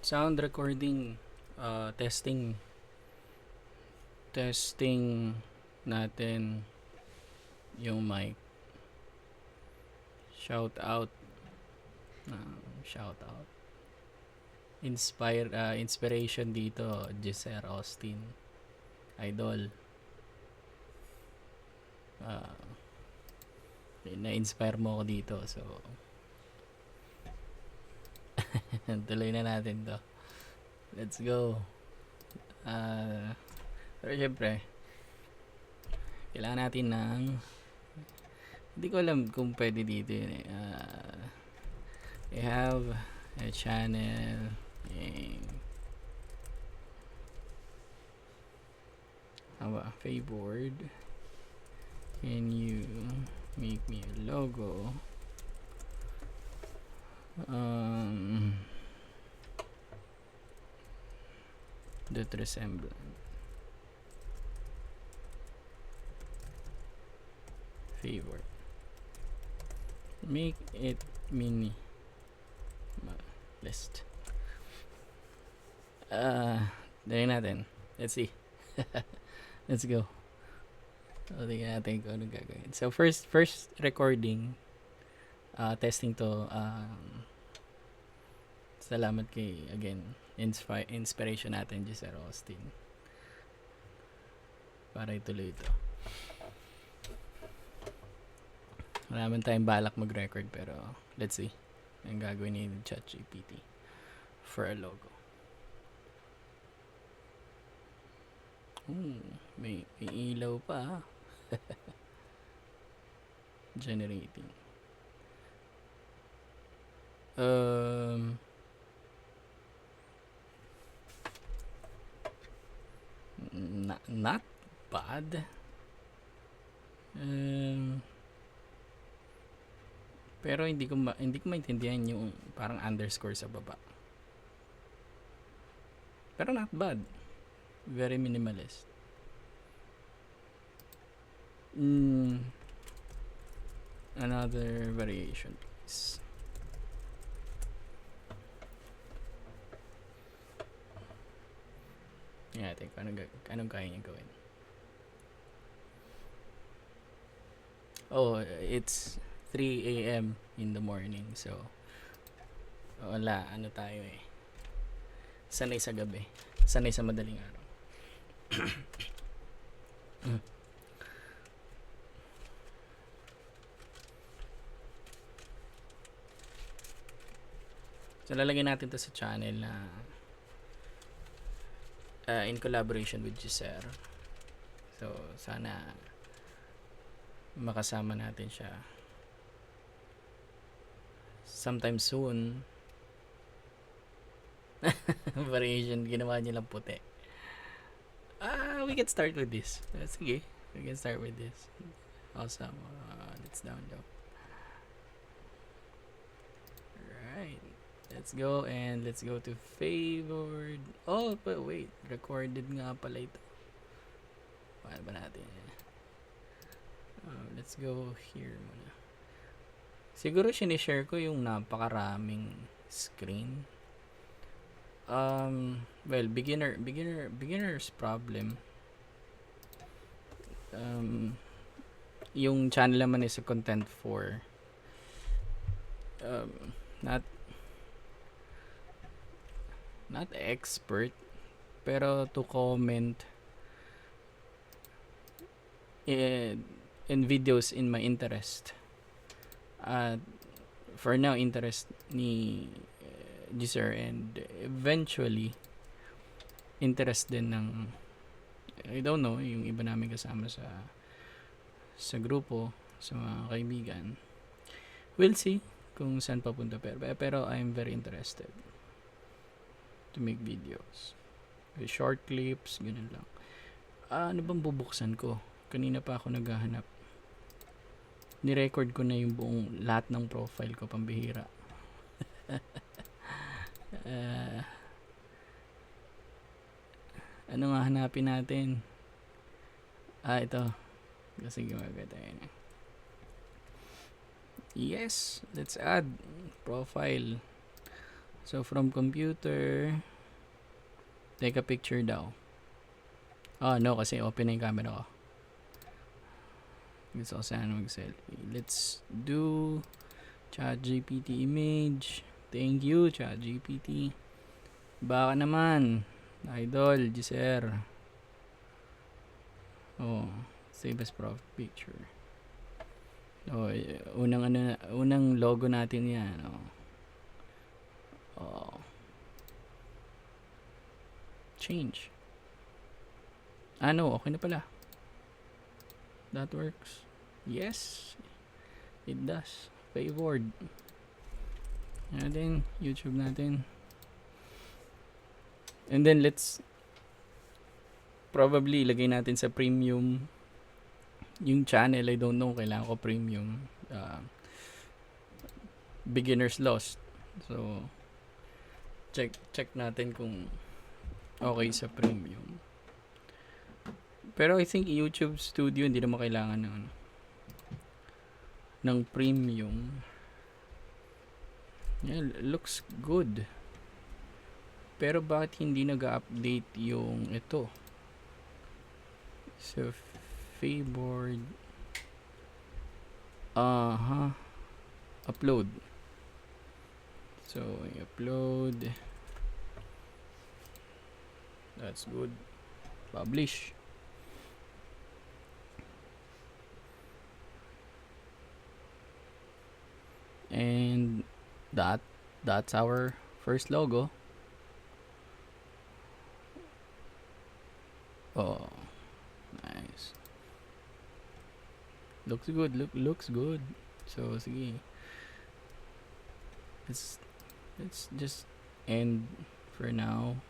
Sound recording, testing. Testing natin yung mic. Shout out. Shout out. Inspiration dito, Giselle Austin. Idol. Na-inspire mo ako dito. So, tuloy na natin to. Let's go. Pero syempre, kailangan natin ng, hindi ko alam kung pwede dito yun eh. I have a channel Favored, can you make me a logo? That resemble Favored, make it mini list. Dali natin. Let's see. Let's go. Tingnan natin kung anong gagawin. So first recording, testing to. Salamat kay, again, inspiration natin, Giselle Austin, para ituloy ito. Maraming tayong balak mag-record, pero let's see ang gagawin ni ChatGPT for a logo. May ilaw pa. Generating. Not bad. Pero hindi ko maintindihan yung parang underscore sa baba. Pero not bad. Very minimalist. Another variation, please. Yeah, I think anong kaya niya gawin. Oh, it's 3 a.m. in the morning, so wala, ano tayo eh. Sanay sa gabi. Sanay sa madaling araw. So, lalagyan natin to sa channel na in collaboration with Giselle. So, sana makasama natin siya sometime soon. Variation, ginawa niya lang puti. We can start with this. Sige, we can start with this. Awesome. Let's download. Alright. Let's go, and let's go to favored. Oh, but wait, recorded nga pala ito. Paano ba natin? Let's go here muna. Siguro sinishare ko yung napakaraming screen. Well, beginner's problem. Yung channel naman is a content for not expert, pero to comment in videos in my interest. For now, interest ni Giselle, and eventually interest din ng, I don't know, yung iba namin kasama sa grupo, sa mga kaibigan. We'll see kung saan papunta, pero I'm very interested to make videos. Short clips, ganun lang. Ano bang bubuksan ko? Kanina pa ako naghahanap. Ni-record ko na yung buong lahat ng profile ko, pambihira. Ano nga hanapin natin? Ito. Kasi gumagaya tayo na. Yes, let's add profile. So, from computer, take a picture daw. No, kasi open na yung camera ko. Gusto ko sana mag-selfie. Let's do ChatGPT image. Thank you, ChatGPT. Baka naman. Idol, Giser. Save as profile picture. Unang logo natin yan. Change. Okay na pala. That works. Yes, it does. Favored. Natin, YouTube natin. And then let's probably ilagay natin sa premium yung channel. I don't know, kailangan ko premium. Beginner's Lost. So check natin kung okay sa premium. Pero I think YouTube Studio hindi naman kailangan ng premium. Yeah, looks good. Pero bakit hindi nag-update yung ito? So Favored. Upload. So upload. That's good. Publish. And that's our first logo. Nice. Looks good. Looks good. So sige. Let's just end for now.